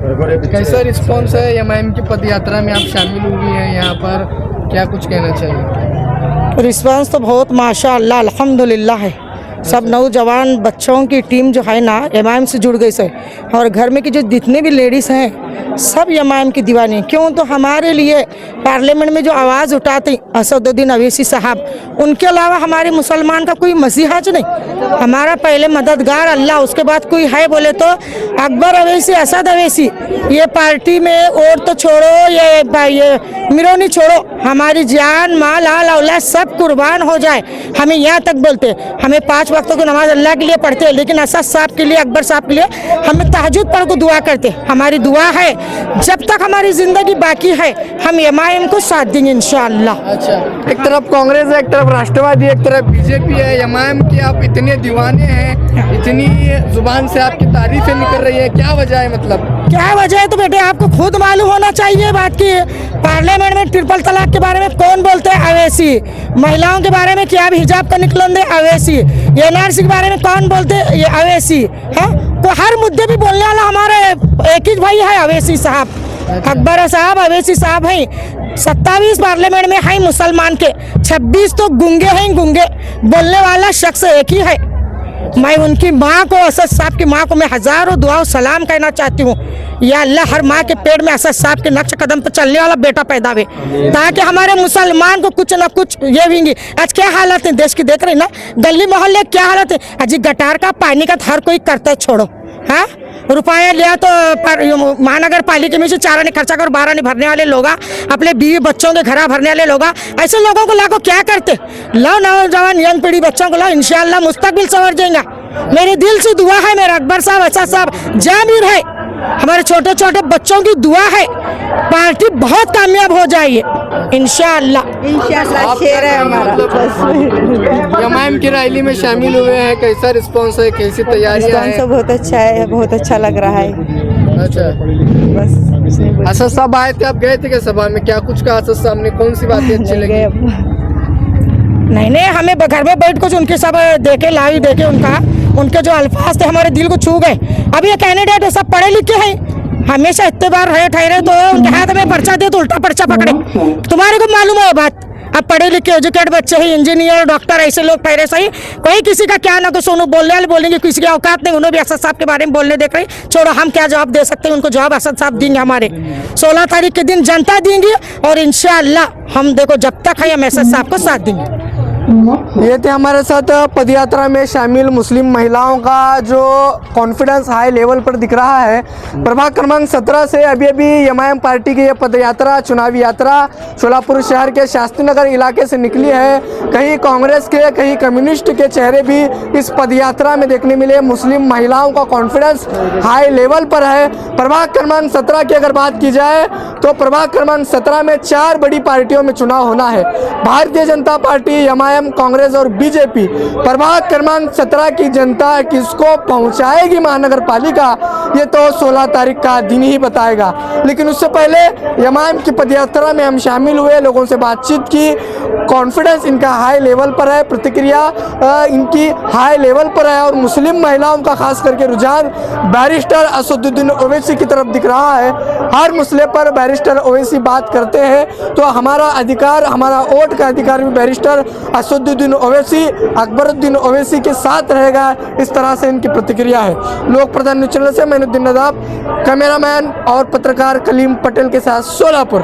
कैसा रिस्पॉन्स है एमआईएम की पद यात्रा में? आप शामिल हुई हैं यहाँ पर, क्या कुछ कहना चाहिए? रिस्पांस तो बहुत माशाअल्लाह अल्हम्दुलिल्लाह है। सब नौजवान बच्चों की टीम जो है ना एमआईएम से जुड़ गई से, और घर में की जो जितने भी लेडीज़ हैं सब एमआईएम की दीवानी। क्यों? तो हमारे लिए पार्लियामेंट में जो आवाज़ उठाते असदुद्दीन अवैसी साहब, उनके अलावा हमारे मुसलमान का कोई मसीहा नहीं। हमारा पहले मददगार अल्लाह, उसके बाद कोई है बोले तो अकबर अवैसी, असद अवैसी। ये पार्टी में और तो छोड़ो, ये मिरोनी छोड़ो, हमारी जान माल आल औलाद सब कुर्बान हो जाए, हमें यहाँ तक बोलते। हमें 5 वक्तों की नमाज अल्लाह के लिए पढ़ते हैं, लेकिन असद साहब के लिए, अकबर साहब के लिए हमें तहज्जुद पढ़ को दुआ करते। हमारी दुआ है जब तक हमारी जिंदगी बाकी है हम एमआईएम को साथ देंगे इंशाअल्लाह। अच्छा, एक तरफ कांग्रेस है, एक तरफ राष्ट्रवादी, एक तरफ बीजेपी है। एमआईएम के आप इतने दीवाने हैं, इतनी जुबान से आपकी तारीफें निकल रही है, क्या वजह है? मतलब क्या वजह है तो बेटे आपको खुद मालूम होना चाहिए बात की। पार्लियामेंट में ट्रिपल तलाक के बारे में कौन बोलते हैं? अवैसी। महिलाओं के बारे में क्या भी हिजाब का निकलन दे? अवैसी। एनआरसी के बारे में कौन बोलते हैं? ये अवैसी है। तो हर मुद्दे भी बोलने वाला हमारे एक ही भाई है, अवैसी साहब। अकबर साहब अवैसी साहब हैं। 27 पार्लियामेंट में है मुसलमान के, 26 तो गुंगे हैं। गुंगे बोलने वाला शख्स एक ही है। मैं उनकी माँ को, असद साहब की माँ को मैं हज़ारों दुआ सलाम कहना चाहती हूँ। या अल्लाह हर माँ के पेट में असद साहब के नक्श कदम पर चलने वाला बेटा पैदा हुए, ताकि हमारे मुसलमान को कुछ ना कुछ ये भी। आज क्या हालत है देश की देख रही ना, गली मोहल्ले क्या हालत है। अजी गटार का पानी का हर कोई करता है, छोड़ो। हाँ, रुपया लिया तो महानगर पालिका में से 4 आने खर्चा कर 12 आने भरने वाले लोग, अपने बीवी बच्चों के घर भरने वाले लोग, ऐसे लोगों को लाखों क्या करते? लो नौजवान यंग पीढ़ी बच्चों को लो, इंशाअल्लाह मुस्तकबिल संवर जाएगा। मेरे दिल से दुआ है, मेरा अकबर साहब, अच्छा साहब जामिर है, हमारे छोटे छोटे बच्चों की दुआ है, पार्टी बहुत कामयाब हो जाएगी इंशाअल्लाह। शेर है हमारा। एमआईएम की रैली में शामिल हुए हैं, कैसा रिस्पॉन्स है, कैसी तैयारियां हैं? बहुत अच्छा है, बहुत अच्छा लग रहा है। अच्छा, बस असद साहब आए थे, आप गए थे क्या सभा में? क्या कुछ कहा असद साहब ने, कौन सी बातें अच्छी लगी? नहीं, हमें घर में बैठ कुछ उनके सब देखे, लाइव देखे, उनके जो अल्फाज थे हमारे दिल को छू गए। अब ये कैंडिडेट है सब पढ़े लिखे हैं, हमेशा इतने बार रहे ठहरे तो उनके हाथ में पर्चा दे तो उल्टा पर्चा पकड़े। तुम्हारे को मालूम है बात? अब पढ़े लिखे एजुकेट बच्चे ही, इंजीनियर डॉक्टर ऐसे लोग ठहरे सही, कोई किसी का क्या ना तो सोनू बोलने वाले बोलेंगे, किसी की औकात नहीं। उन्होंने भी असद साहब के बारे में बोलने देख रहे, छोड़ो हम क्या जवाब दे सकते हैं, उनको जवाब असद साहब देंगे। हमारे 16 तारीख के दिन जनता देंगी, और इंशाअल्लाह हम देखो जब तक है हम असद साहब को साथ देंगे। ये थे हमारे साथ पदयात्रा में शामिल मुस्लिम महिलाओं का जो कॉन्फिडेंस हाई लेवल पर दिख रहा है। प्रभाग क्रमांक 17 से अभी एमआईएम पार्टी की ये पदयात्रा, चुनावी यात्रा शोलापुर शहर के शास्त्री नगर इलाके से निकली है। कहीं कांग्रेस के, कहीं कम्युनिस्ट के चेहरे भी इस पदयात्रा में देखने मिले। मुस्लिम महिलाओं का कॉन्फिडेंस हाई लेवल पर है। प्रभाग क्रमांक 17 की अगर बात की जाए तो प्रभाग क्रमांक 17 में 4 बड़ी पार्टियों में चुनाव होना है। भारतीय जनता पार्टी, एमआईएम, कांग्रेस और बीजेपी। प्रभाग क्रमांक 17 की जनता किसको पहुंचाएगी महानगर पालिका, ये तो 16 तारीख का दिन ही बताएगा। लेकिन उससे पहले एमआईएम की पदयात्रा में हम शामिल हुए, लोगों से बातचीत की। कॉन्फिडेंस इनका हाई लेवल पर है, प्रतिक्रिया इनकी हाई लेवल पर है, और मुस्लिम महिलाओं का खास करके रुझान बैरिस्टर असदुद्दीन ओवैसी की तरफ दिख रहा है। हर मसले पर बैरिस्टर ओवैसी बात करते हैं, तो हमारा अधिकार, हमारा वोट का अधिकार भी बैरिस्टर असदुद्दीन ओवैसी, अकबरुद्दीन ओवैसी के साथ रहेगा, इस तरह से इनकी प्रतिक्रिया है। लोक प्रधान न्यूज़ चैनल से मैनुद्दीन नदाब, कैमरामैन और पत्रकार कलीम पटेल के साथ सोलापुर।